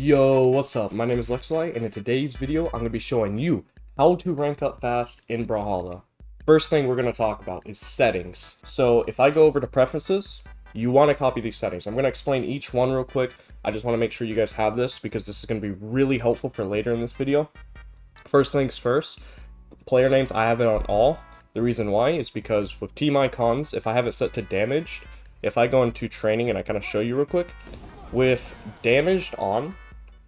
Yo, what's up? My name is Lexi, and in today's video, I'm going to be showing you how to rank up fast in Brawlhalla. First thing we're going to talk about is settings. So if I go over to preferences, you want to copy these settings. I'm going to explain each one real quick. I just want to make sure you guys have this because this is going to be really helpful for later in this video. First things first, player names, I have it on all. The reason why is because with team icons, if I have it set to damaged, if I go into training and I kind of show you real quick, with damaged on,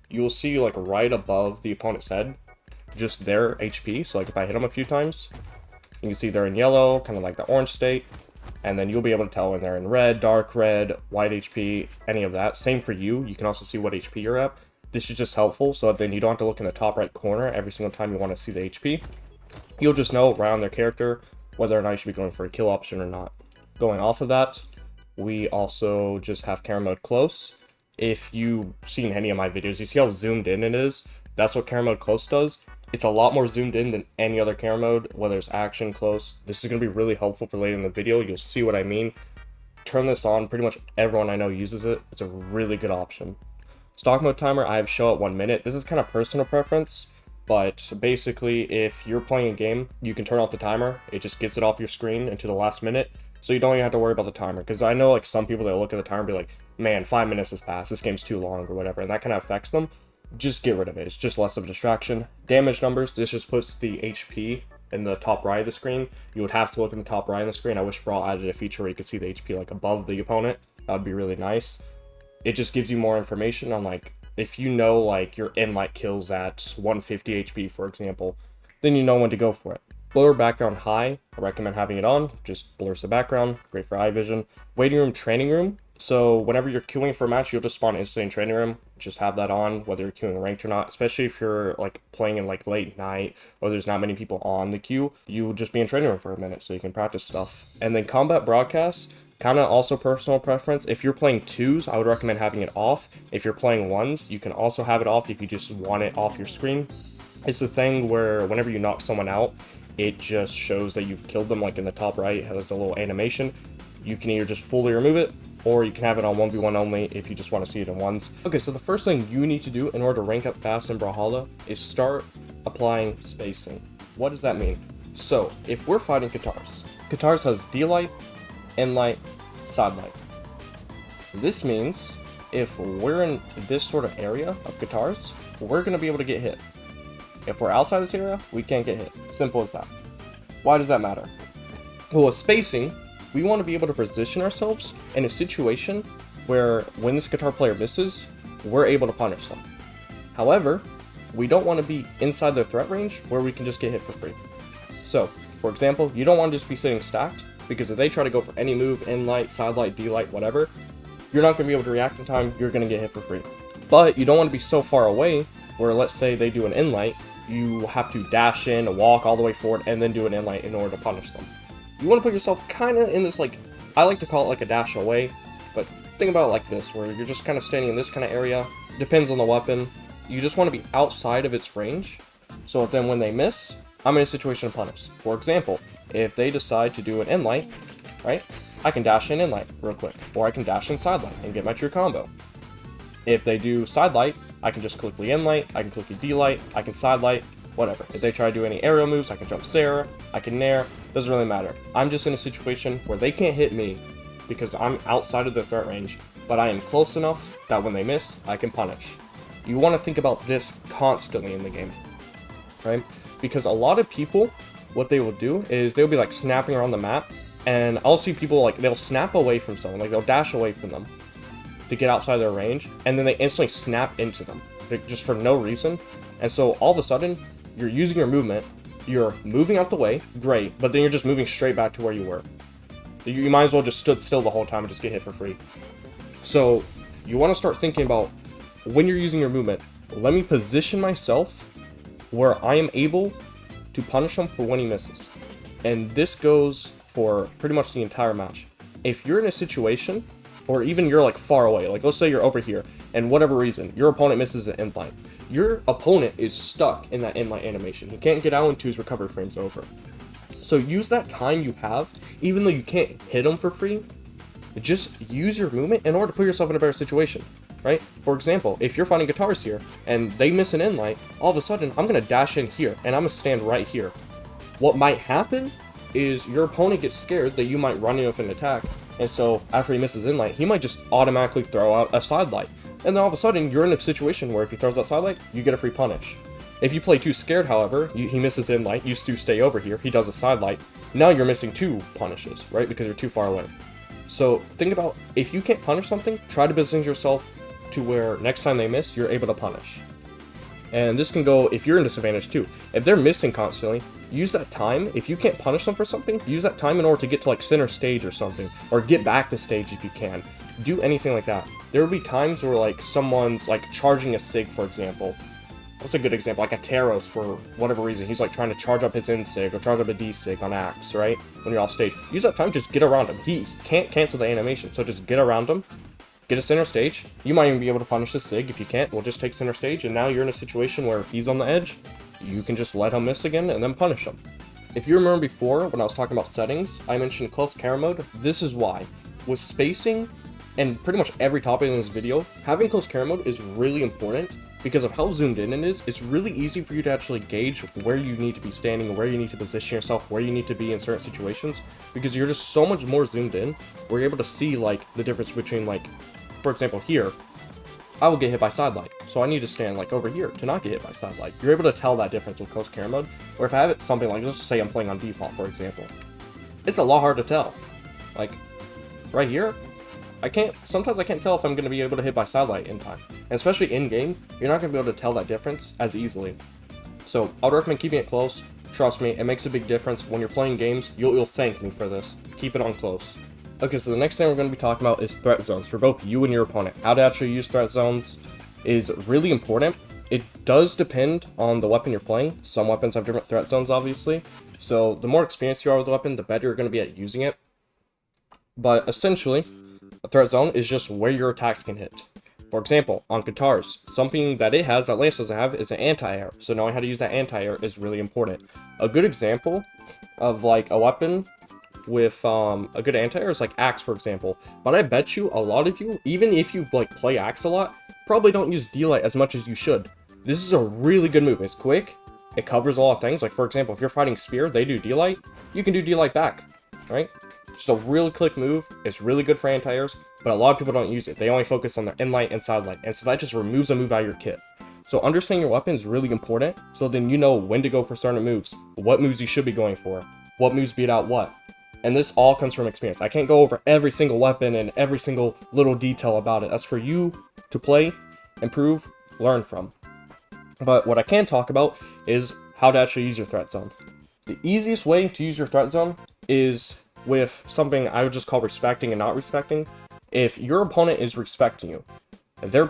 you'll see like right above the opponent's head, just their HP. So like if I hit them a few times, you can see they're in yellow, kind of like the orange state. And then you'll be able to tell when they're in red, dark red, white HP, any of that. Same for you. You can also see what HP you're at. This is just helpful so that then you don't have to look in the top right corner every single time you want to see the HP. You'll just know around their character whether or not you should be going for a kill option or not. Going off of that, we also just have camera mode close. If you've seen any of my videos, you see how zoomed in it is. That's what camera mode close does. It's a lot more zoomed in than any other camera mode, whether it's action, close. This is going to be really helpful for later in the video. You'll see what I mean. Turn this on. Pretty much everyone I know uses it. It's a really good option. Stock mode timer, I have show at 1 minute. This is kind of personal preference, but basically if you're playing a game, you can turn off the timer. It just gets it off your screen into the last minute. So you don't even have to worry about the timer. Because I know like some people that look at the timer and be like, man, 5 minutes has passed, this game's too long or whatever, and that kind of affects them. Just get rid of it. It's just less of a distraction. Damage numbers, this just puts the HP in the top right of the screen. You would have to look in the top right of the screen. I wish Brawl added a feature where you could see the HP like above the opponent. That would be really nice. It just gives you more information on like, if you know like your in-light kills at 150 HP, for example, then you know when to go for it. Blur background high, I recommend having it on. Just blurs the background, great for eye vision. Waiting room, training room. So whenever you're queuing for a match, you'll just spawn instantly in training room. Just have that on, whether you're queuing ranked or not. Especially if you're like playing in like late night or there's not many people on the queue, you will just be in training room for a minute so you can practice stuff. And then combat broadcast, kind of also personal preference. If you're playing twos, I would recommend having it off. If you're playing ones, you can also have it off if you just want it off your screen. It's the thing where whenever you knock someone out, it just shows that you've killed them, like in the top right, it has a little animation. You can either just fully remove it, or you can have it on 1v1 only if you just want to see it in ones. Okay, so the first thing you need to do in order to rank up fast in Brawlhalla is start applying spacing. What does that mean? So, if we're fighting Katars, Katars has D-light, N-light, side light. This means if we're in this sort of area of Katars, we're going to be able to get hit. If we're outside this area, we can't get hit. Simple as that. Why does that matter? Well, with spacing, we want to be able to position ourselves in a situation where when this guitar player misses, we're able to punish them. However, we don't want to be inside their threat range where we can just get hit for free. So, for example, you don't want to just be sitting stacked, because if they try to go for any move, in light, side light, D light, whatever, you're not going to be able to react in time, you're going to get hit for free. But you don't want to be so far away where, let's say they do an in light, you have to dash in, walk all the way forward, and then do an in light in order to punish them. You want to put yourself kind of in this, like, I like to call it like a dash away, but think about it like this, where you're just kind of standing in this kind of area. Depends on the weapon. You just want to be outside of its range, so that then when they miss, I'm in a situation to punish. For example, if they decide to do an in light, right, I can dash in light real quick, or I can dash in side light and get my true combo. If they do side light, I can just quickly in light, I can quickly D light, I can side light, whatever. If they try to do any aerial moves, I can jump Sarah, I can nair, doesn't really matter. I'm just in a situation where they can't hit me because I'm outside of their threat range, but I am close enough that when they miss, I can punish. You want to think about this constantly in the game, right? Because a lot of people, what they will do is they'll be like snapping around the map, and I'll see people like, they'll snap away from someone, like they'll dash away from them to get outside their range, and then they instantly snap into them, like, just for no reason. And so all of a sudden, you're using your movement, you're moving out the way, great, but then you're just moving straight back to where you were. You might as well just stood still the whole time and just get hit for free. So you want to start thinking about when you're using your movement, let me position myself where I am able to punish him for when he misses. And this goes for pretty much the entire match. If you're in a situation, or even you're like far away, like let's say you're over here, and whatever reason, your opponent misses an in light. Your opponent is stuck in that in-light animation. He can't get out until his recovery frame's over. So use that time you have, even though you can't hit him for free, just use your movement in order to put yourself in a better situation. right? For example, if you're fighting guitars here and they miss an in light, all of a sudden I'm going to dash in here and I'm going to stand right here. What might happen is your opponent gets scared that you might run in with an attack, and so after he misses in light, he might just automatically throw out a side light. And then all of a sudden, you're in a situation where if he throws that side light, you get a free punish. If you play too scared, however, he misses in light, you still stay over here, he does a side light, now you're missing 2 punishes, right? Because you're too far away. So think about, if you can't punish something, try to position yourself to where next time they miss, you're able to punish. And this can go if you're in disadvantage too. If they're missing constantly, use that time. If you can't punish them for something, use that time in order to get to like center stage or something, or get back to stage if you can. Do anything like that. There will be times where like someone's like charging a sig, for example. What's a good example? Like a Taros, for whatever reason. He's like trying to charge up his in sig or charge up a D sig on Axe, right? When you're off stage. Use that time, just get around him. He can't cancel the animation, so just get around him. Get a center stage. You might even be able to punish the sig. If you can't, we'll just take center stage, and now you're in a situation where if he's on the edge, you can just let him miss again and then punish him. If you remember before, when I was talking about settings, I mentioned close camera mode. This is why. With spacing and pretty much every topic in this video, having close camera mode is really important because of how zoomed in it is. It's really easy for you to actually gauge where you need to be standing, where you need to position yourself, where you need to be in certain situations, because you're just so much more zoomed in, where you're able to see like the difference between, like, for example, here, I will get hit by side light, so I need to stand like over here to not get hit by side light. You're able to tell that difference with close camera mode, or if I have it something like, let's just say I'm playing on default, for example, it's a lot hard to tell. Like, right here, sometimes I can't tell if I'm going to be able to hit by side light in time. And especially in-game, you're not going to be able to tell that difference as easily. So, I would recommend keeping it close. Trust me, it makes a big difference. When you're playing games, you'll thank me for this. Keep it on close. Okay, so the next thing we're going to be talking about is threat zones for both you and your opponent. How to actually use threat zones is really important. It does depend on the weapon you're playing. Some weapons have different threat zones, obviously. So, the more experienced you are with the weapon, the better you're going to be at using it. But essentially, a threat zone is just where your attacks can hit. For example, on guitars, something that it has that Lance doesn't have is an anti-air. So knowing how to use that anti-air is really important. A good example of like a weapon with a good anti-air is like Axe, for example. But I bet you a lot of you, even if you like play Axe a lot, probably don't use D-Light as much as you should. This is a really good move. It's quick. It covers a lot of things. Like, for example, if you're fighting Spear, they do D-Light. You can do D-Light back, right? Just a really quick move. It's really good for anti-airs, but a lot of people don't use it. They only focus on their in-light and side-light, and so that just removes a move out of your kit. So understanding your weapon is really important, so then you know when to go for certain moves, what moves you should be going for, what moves beat out what. And this all comes from experience. I can't go over every single weapon and every single little detail about it. That's for you to play, improve, learn from. But what I can talk about is how to actually use your threat zone. The easiest way to use your threat zone is with something I would just call respecting and not respecting. If your opponent is respecting you, they're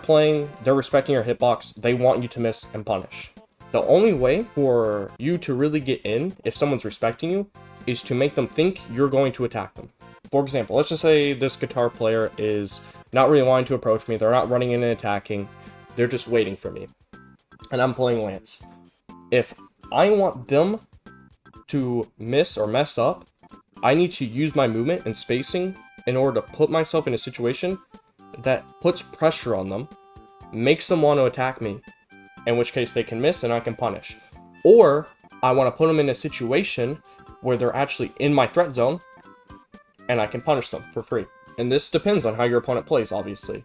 respecting your hitbox, they want you to miss and punish. The only way for you to really get in, if someone's respecting you, is to make them think you're going to attack them. For example, let's just say this guitar player is not really wanting to approach me, they're not running in and attacking, they're just waiting for me. And I'm playing Lance. If I want them to miss or mess up, I need to use my movement and spacing in order to put myself in a situation that puts pressure on them, makes them want to attack me, in which case they can miss and I can punish. Or I want to put them in a situation where they're actually in my threat zone and I can punish them for free. And this depends on how your opponent plays, obviously.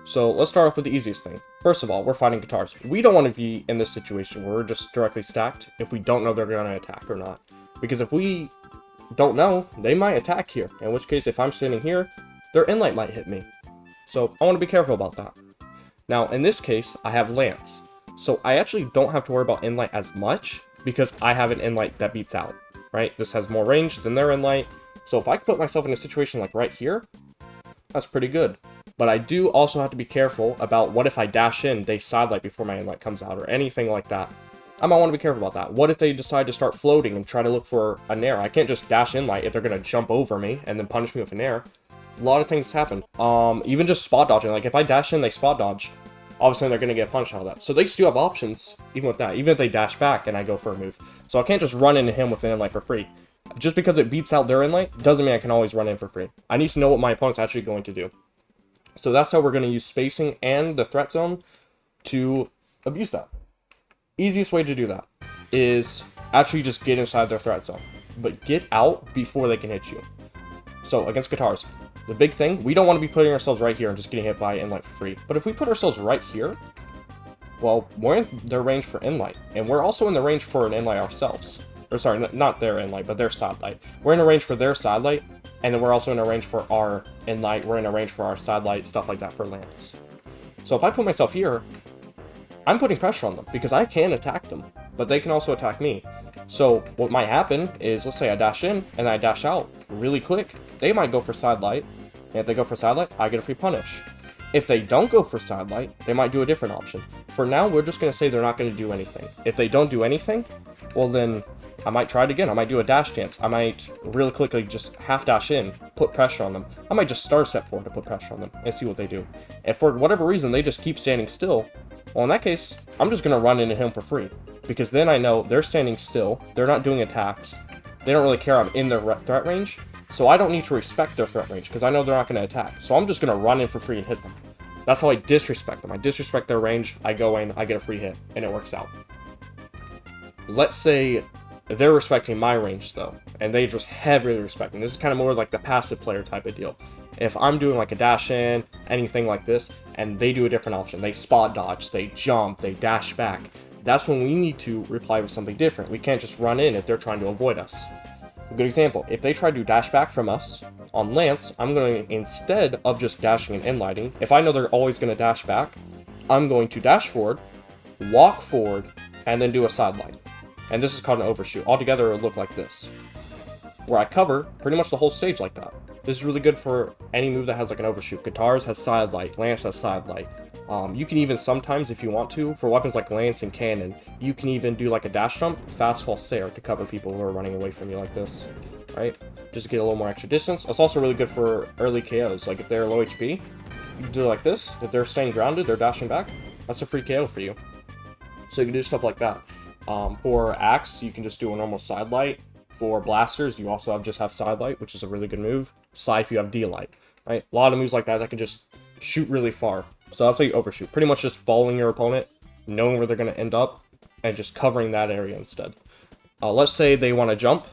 So let's start off with the easiest thing. First of all, we're fighting guitars. We don't want to be in this situation where we're just directly stacked if we don't know they're going to attack or not. Because if we don't know, they might attack here, in which case if I'm standing here, their inlight might hit me. So I want to be careful about that. Now in this case, I have Lance, so I actually don't have to worry about inlight as much because I have an inlight that beats out, right? This has more range than their inlight, so if I could put myself in a situation like right here, that's pretty good. But I do also have to be careful about what if I dash in, they sidelight before my inlight comes out or anything like that. I might want to be careful about that. What if they decide to start floating and try to look for a nair? I can't just dash in light if they're going to jump over me and then punish me with a nair. A lot of things happen. Even just spot dodging. Like if I dash in, they spot dodge. Obviously they're going to get punished out of that. So they still have options even with that. Even if they dash back and I go for a move. So I can't just run into him with an inlight for free. Just because it beats out their inlight doesn't mean I can always run in for free. I need to know what my opponent's actually going to do. So that's how we're going to use spacing and the threat zone to abuse that. Easiest way to do that is actually just get inside their threat zone, but get out before they can hit you. So against guitars, the big thing, we don't want to be putting ourselves right here and just getting hit by Inlight for free. But if we put ourselves right here, well, we're in their range for Inlight, and we're also in the range for an Inlight ourselves. Or sorry, not their Inlight, but their side light. We're in a range for their side light, and then we're also in a range for our Inlight. We're in a range for our side light, stuff like that for Lance. So if I put myself here, I'm putting pressure on them because I can attack them, but they can also attack me. So what might happen is, let's say I dash in and I dash out really quick. They might go for side light, and if they go for side light, I get a free punish. If they don't go for side light, they might do a different option. For now, we're just going to say they're not going to do anything. If they don't do anything, well then I might try it again. I might do a dash dance. I might really quickly just half dash in, put pressure on them. I might just start step forward to put pressure on them and see what they do. If for whatever reason they just keep standing still, well, in that case, I'm just going to run into him for free. Because then I know they're standing still, they're not doing attacks, they don't really care I'm in their threat range, so I don't need to respect their threat range, because I know they're not going to attack. So I'm just going to run in for free and hit them. That's how I disrespect them. I disrespect their range, I go in, I get a free hit, and it works out. Let's say they're respecting my range, though, and they just heavily respecting. This is kind of more like the passive player type of deal. If I'm doing like a dash in, anything like this, and they do a different option, they spot dodge, they jump, they dash back, that's when we need to reply with something different. We can't just run in if they're trying to avoid us. A good example, if they try to dash back from us on Lance, I'm going to, instead of just dashing and inlighting, if I know they're always going to dash back, I'm going to dash forward, walk forward, and then do a side light. And this is called an overshoot. Altogether, it'll look like this, where I cover pretty much the whole stage like that. This is really good for any move that has like an overshoot. Guitars has side light, Lance has side light. You can even sometimes, if you want to, for weapons like Lance and Cannon, you can even do like a dash jump, fast fall Sair to cover people who are running away from you like this, right? Just to get a little more extra distance. It's also really good for early KOs. Like if they're low HP, you can do it like this. If they're staying grounded, they're dashing back, that's a free KO for you. So you can do stuff like that. For Axe, you can just do a normal side light. For blasters, you also just have side light, which is a really good move. Scythe, you have D light, right? A lot of moves like that that can just shoot really far. So that's how you overshoot. Pretty much just following your opponent, knowing where they're going to end up, and just covering that area instead. Let's say they want to jump.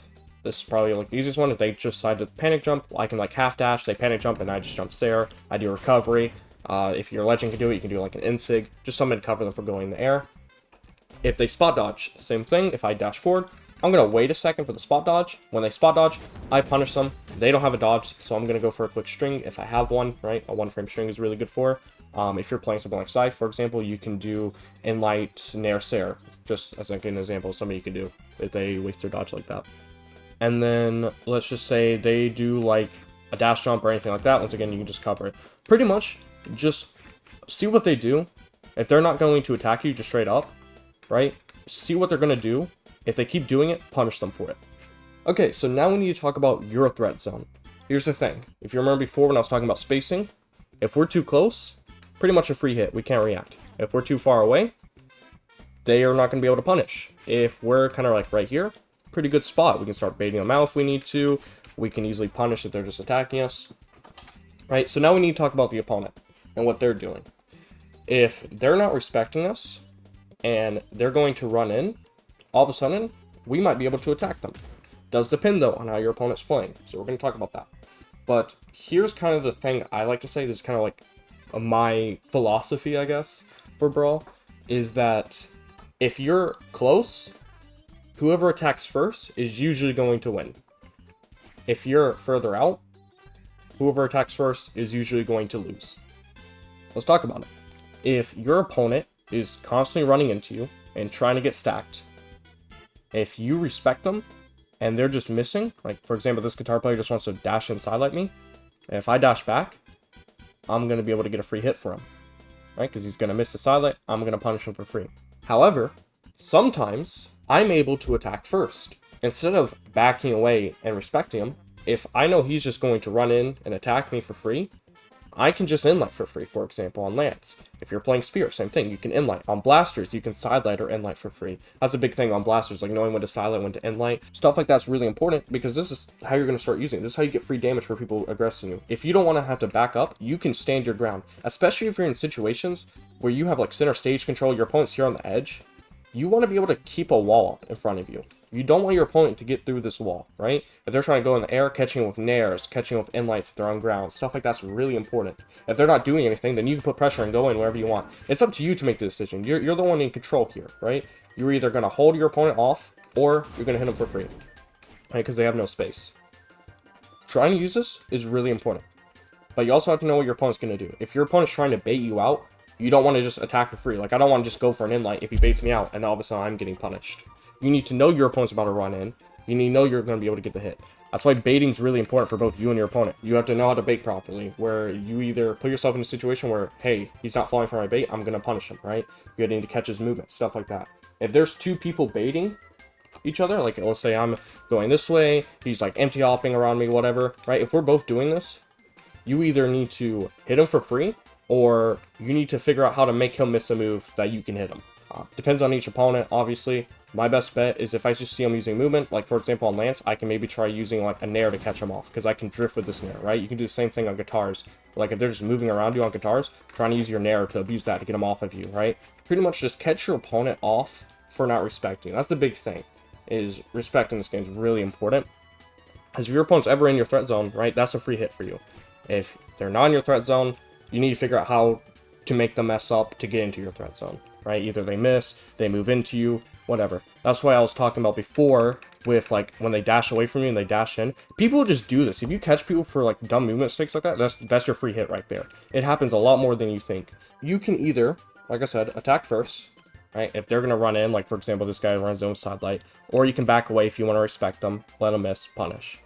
This is probably like the easiest one. If they just decide to panic jump, I can like half dash, they panic jump, and I just jump Sair. I do recovery. If your legend can do it, you can do like an insig, just something to cover them from going in the air. If they spot dodge, same thing. If I dash forward, I'm going to wait a second for the spot dodge. When they spot dodge, I punish them. They don't have a dodge, so I'm going to go for a quick string if I have one, right? A one-frame string is really good for. If you're playing something like Scythe, for example, you can do Inlight Nair Sair, just as like an example of something you can do if they waste their dodge like that. And then let's just say they do like a dash jump or anything like that. Once again, you can just cover it. Pretty much just see what they do. If they're not going to attack you just straight up, right? See what they're going to do. If they keep doing it, punish them for it. Okay, so now we need to talk about your threat zone. Here's the thing. If you remember before when I was talking about spacing, if we're too close, pretty much a free hit. We can't react. If we're too far away, they are not going to be able to punish. If we're kind of like right here, pretty good spot. We can start baiting them out if we need to. We can easily punish if they're just attacking us. Right, so now we need to talk about the opponent and what they're doing. If they're not respecting us and they're going to run in, all of a sudden, we might be able to attack them. Does depend, though, on how your opponent's playing. So we're going to talk about that. But here's kind of the thing I like to say. This is kind of like my philosophy, I guess, for Brawl. Is that if you're close, whoever attacks first is usually going to win. If you're further out, whoever attacks first is usually going to lose. Let's talk about it. If your opponent is constantly running into you and trying to get stacked, if you respect them and they're just missing, like for example, this guitar player just wants to dash inside like me, and if I dash back, I'm going to be able to get a free hit for him, right? Because he's going to miss the side light, I'm going to punish him for free. However, sometimes I'm able to attack first. Instead of backing away and respecting him, if I know he's just going to run in and attack me for free, I can just inlight for free, for example, on Lance. If you're playing Spear, same thing, you can inlight. On Blasters, you can sidelight or inlight for free. That's a big thing on Blasters, like knowing when to sidelight, when to inlight. Stuff like that's really important, because this is how you're going to start using it. This is how you get free damage for people aggressing you. If you don't want to have to back up, you can stand your ground. Especially if you're in situations where you have like center stage control, your opponent's here on the edge. You want to be able to keep a wall up in front of you. You don't want your opponent to get through this wall, right? If they're trying to go in the air, catching with nairs, catching with inlights if they're on ground, stuff like that's really important. If they're not doing anything, then you can put pressure and go in wherever you want. It's up to you to make the decision. You're the one in control here, right? You're either going to hold your opponent off, or you're going to hit them for free, right? Because they have no space. Trying to use this is really important. But you also have to know what your opponent's going to do. If your opponent's trying to bait you out, you don't want to just attack for free. Like, I don't want to just go for an inlight if he baits me out, and all of a sudden I'm getting punished. You need to know your opponent's about to run in. You need to know you're going to be able to get the hit. That's why baiting is really important for both you and your opponent. You have to know how to bait properly, where you either put yourself in a situation where, hey, he's not falling for my bait, I'm going to punish him, right? You need to catch his movement, stuff like that. If there's two people baiting each other, like let's say I'm going this way, he's like empty hopping around me, whatever, right? If we're both doing this, you either need to hit him for free, or you need to figure out how to make him miss a move that you can hit him. Depends on each opponent, obviously. My best bet is if I just see him using movement, like for example on Lance, I can maybe try using like a nair to catch him off, because I can drift with this nair, right? You can do the same thing on guitars. Like if they're just moving around you on guitars, trying to use your nair to abuse that to get them off of you, right? Pretty much just catch your opponent off for not respecting. That's the big thing, is respecting this game is really important. Because if your opponent's ever in your threat zone, right, that's a free hit for you. If they're not in your threat zone, you need to figure out how to make them mess up to get into your threat zone, right? Either they miss, they move into you, whatever. That's why I was talking about before with like when they dash away from you and they dash in. People just do this. If you catch people for like dumb movement mistakes like that, that's your free hit right there. It happens a lot more than you think. You can either, like I said, attack first, right? If they're gonna run in, like for example, this guy runs zone sidelight, or you can back away if you want to respect them, let them miss, punish.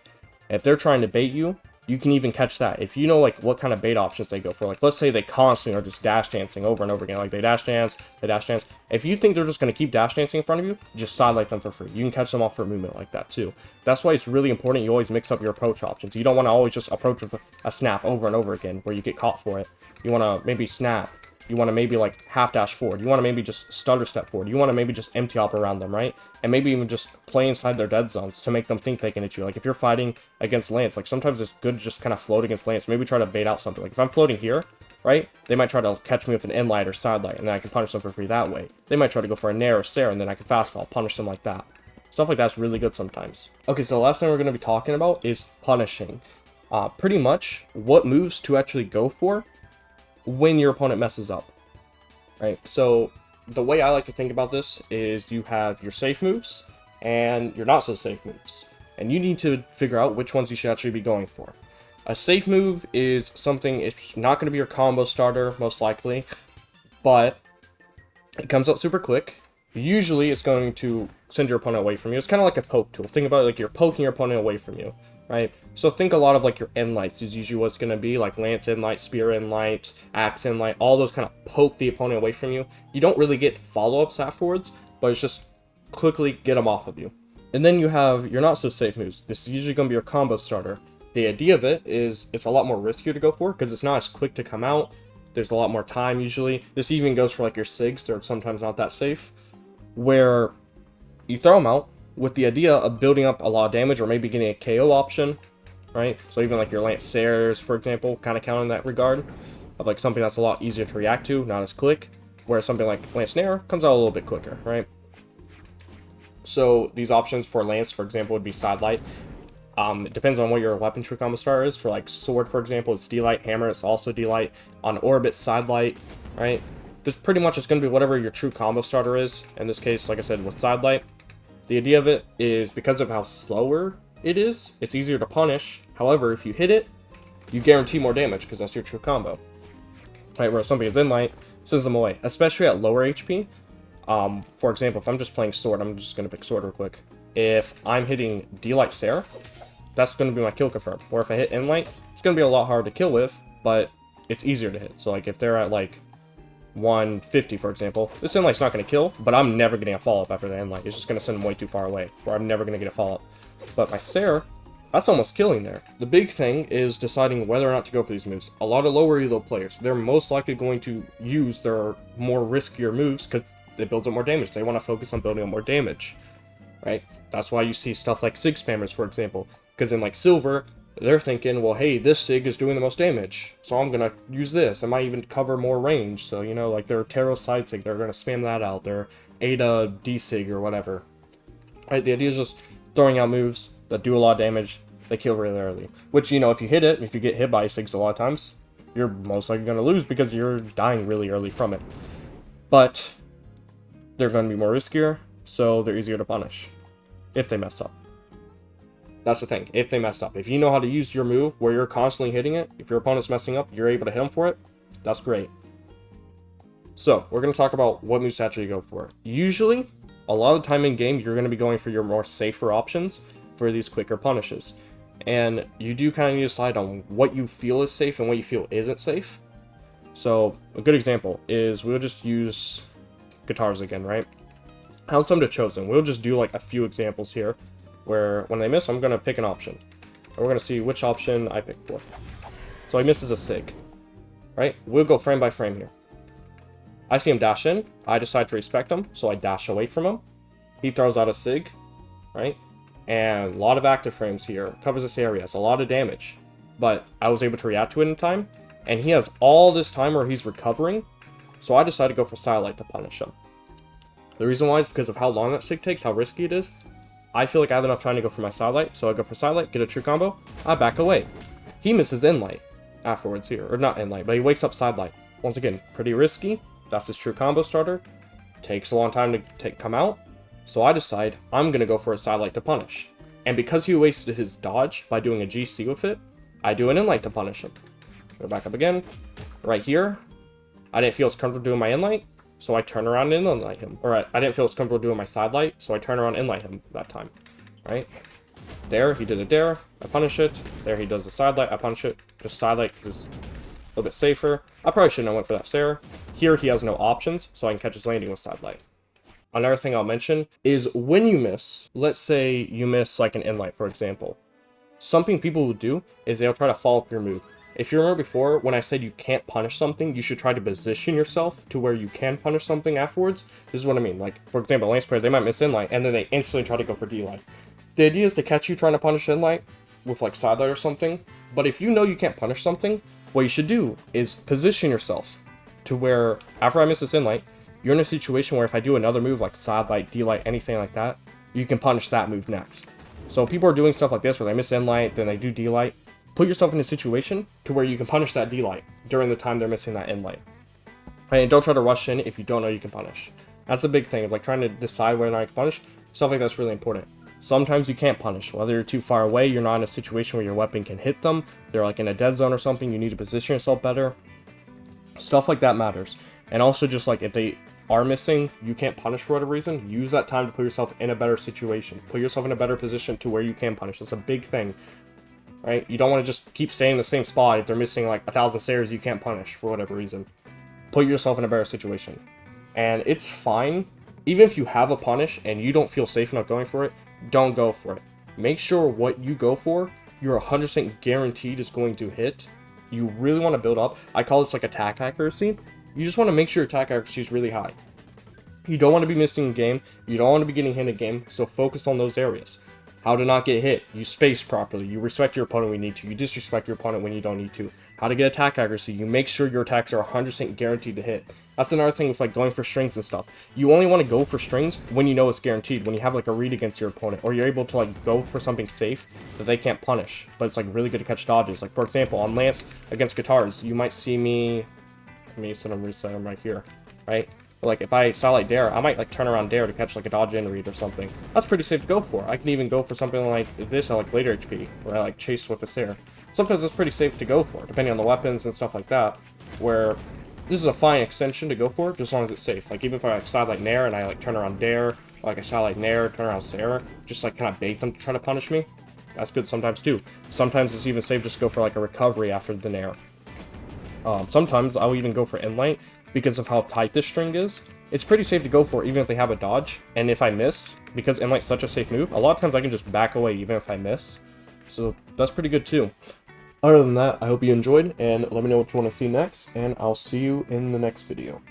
If they're trying to bait you, you can even catch that. If you know like what kind of bait options they go for, like let's say they constantly are just dash dancing over and over again, like they dash dance, they dash dance. If you think they're just going to keep dash dancing in front of you, just sidelight them for free. You can catch them off for a movement like that too. That's why it's really important you always mix up your approach options. You don't want to always just approach with a snap over and over again where you get caught for it. You want to maybe snap. You want to maybe like half dash forward. You want to maybe just stutter step forward. You want to maybe just empty hop around them, right? And maybe even just play inside their dead zones to make them think they can hit you. Like if you're fighting against Lance, like sometimes it's good to just kind of float against Lance. Maybe try to bait out something. Like if I'm floating here, right? They might try to catch me with an inlight or sidelight, and then I can punish them for free that way. They might try to go for a nair or Sarah, and then I can fast fall, punish them like that. Stuff like that's really good sometimes. Okay, so the last thing we're going to be talking about is punishing. Pretty much what moves to actually go for when your opponent messes up. Right, so the way I like to think about this is you have your safe moves and your not so safe moves, and you need to figure out which ones you should actually be going for. A safe move is something, it's not going to be your combo starter most likely, but it comes out super quick. Usually it's going to send your opponent away from you. It's kind of like a poke tool. Think about it like you're poking your opponent away from you, right? So think a lot of like your inlights is usually what's going to be, like lance inlight, spear inlight, axe inlight, all those kind of poke the opponent away from you. You don't really get follow-ups afterwards, but it's just quickly get them off of you. And then you have your not so safe moves. This is usually going to be your combo starter. The idea of it is it's a lot more riskier to go for because it's not as quick to come out. There's a lot more time usually. This even goes for like your SIGs. They're sometimes not that safe, where you throw them out with the idea of building up a lot of damage or maybe getting a KO option, right? So even like your Lance Sayers, for example, kind of count in that regard of like something that's a lot easier to react to, not as quick, whereas something like Lance Snare comes out a little bit quicker, right? So these options for Lance, for example, would be Sidelight. It depends on what your weapon true combo star is. For like Sword, for example, it's D-Light. Hammer, it's also D-Light. On Orbit, Sidelight, right? This pretty much is going to be whatever your true combo starter is. In this case, like I said, with Sidelight. The idea of it is because of how slower it is, it's easier to punish. However, if you hit it, you guarantee more damage because that's your true combo. Right, whereas something is Inlight, sends them away, especially at lower HP. For example, if I'm just playing Sword, I'm just going to pick Sword real quick. If I'm hitting D-Light Sarah, that's going to be my kill confirm. Or if I hit Inlight, it's going to be a lot harder to kill with, but it's easier to hit. So like if they're at like 150, for example, this Inlight's not going to kill, but I'm never getting a follow-up after the Inlight. It's just going to send them way too far away, or I'm never going to get a follow-up. But my Sarah, That's almost killing there. The big thing is deciding whether or not to go for these moves. A lot of lower elo players, they're most likely going to use their more riskier moves because it builds up more damage. They want to focus on building up more damage, right? That's why you see stuff like Sig spammers, for example, because in like Silver, they're thinking, well, hey, this Sig is doing the most damage, so I'm gonna use this. It might even cover more range, so, you know, like their Taro side Sig, they're gonna spam that out, their Ada D Sig or whatever. Right, the idea is just throwing out moves that do a lot of damage, they kill really early. Which, you know, if you hit it, if you get hit by Sigs a lot of times, you're most likely going to lose because you're dying really early from it. But they're going to be more riskier, so they're easier to punish if they mess up. That's the thing, if they mess up. If you know how to use your move where you're constantly hitting it, if your opponent's messing up, you're able to hit them for it, that's great. So, we're going to talk about what moves to actually go for. Usually, a lot of the time in game, you're going to be going for your more safer options for these quicker punishes. And you do kind of need to decide on what you feel is safe and what you feel isn't safe. So, a good example is we'll just use guitars again, right? How's some to chosen? We'll just do like a few examples here where when they miss, I'm going to pick an option. And we're going to see which option I pick for. So he misses a Sig, right? We'll go frame by frame here. I see him dash in, I decide to respect him, so I dash away from him. He throws out a Sig, right? And a lot of active frames here, covers this area, it's a lot of damage. But I was able to react to it in time, and he has all this time where he's recovering, so I decided to go for Satellite to punish him. The reason why is because of how long that Sig takes, how risky it is. I feel like I have enough time to go for my Satellite, so I go for Satellite, get a true combo, I back away. He misses Inlight afterwards here, or not Inlight, but he wakes up Sidelight. Once again, pretty risky. That's his true combo starter. Takes a long time to come out. So I decide I'm going to go for a Satellite to punish. And because he wasted his dodge by doing a GC with it, I do an Inlight to punish him. Go back up again. Right here, I didn't feel as comfortable doing my Inlight, so I turn around and Inlight him. Or I didn't feel as comfortable doing my Sidelight, so I turn around and Inlight him that time. Right? There, he did a dare. I punish it. There, he does the Sidelight. I punish it. Just Sidelight because it's a little bit safer. I probably shouldn't have went for that Sarah. Here he has no options, so I can catch his landing with Sidelight. Another thing I'll mention is when you miss, let's say you miss like an Inlight, for example. Something people will do is they'll try to follow up your move. If you remember before, when I said you can't punish something, you should try to position yourself to where you can punish something afterwards. This is what I mean. Like, for example, Lance player, they might miss Inlight, and then they instantly try to go for D-Light. The idea is to catch you trying to punish Inlight with like Sidelight or something. But if you know you can't punish something, what you should do is position yourself to where, after I miss this Inlight, you're in a situation where if I do another move like Sidelight, D-Light, anything like that, you can punish that move next. So people are doing stuff like this where they miss Inlight, then they do D-Light. Put yourself in a situation to where you can punish that D-Light during the time they're missing that Inlight. And don't try to rush in if you don't know you can punish. That's a big thing, of like trying to decide whether or not you can punish. Stuff like that's really important. Sometimes you can't punish. Whether you're too far away, you're not in a situation where your weapon can hit them, they're like in a dead zone or something, you need to position yourself better. Stuff like that matters. And also just like if they are missing, you can't punish for whatever reason, use that time to put yourself in a better situation. Put yourself in a better position to where you can punish. That's a big thing, right? You don't want to just keep staying in the same spot if they're missing like 1,000 Sayers you can't punish for whatever reason. Put yourself in a better situation. And it's fine, even if you have a punish and you don't feel safe enough going for it, don't go for it. Make sure what you go for, you're 100% guaranteed is going to hit. You really want to build up. I call this like attack accuracy. You just want to make sure your attack accuracy is really high. You don't want to be missing a game. You don't want to be getting hit in a game. So focus on those areas. How to not get hit. You space properly. You respect your opponent when you need to. You disrespect your opponent when you don't need to. How to get attack accuracy. You make sure your attacks are 100% guaranteed to hit. That's another thing with like going for strings and stuff. You only want to go for strings when you know it's guaranteed. When you have like a read against your opponent. Or you're able to like go for something safe that they can't punish. But it's like really good to catch dodges. Like for example, on Lance against guitars, you might see me... Let me set them reset them right here. Right? But like if I Satellite Dare, I might like turn around Dare to catch like a dodge in read or something. That's pretty safe to go for. I can even go for something like this at like later HP, where I like chase with the Sarah. Sometimes it's pretty safe to go for, depending on the weapons and stuff like that, where this is a fine extension to go for, just as long as it's safe. Like even if I like Satellite Nair and I like turn around Dare, or like a Satellite Nair, turn around Sarah, just like kind of bait them to try to punish me. That's good sometimes too. Sometimes it's even safe just to go for like a recovery after the Nair. Sometimes I'll even go for Inlight because of how tight this string is. It's pretty safe to go for even if they have a dodge. And if I miss, because Inlight's such a safe move, a lot of times I can just back away even if I miss. so that's pretty good too. Other than that, I hope you enjoyed, and let me know what you want to see next, and I'll see you in the next video.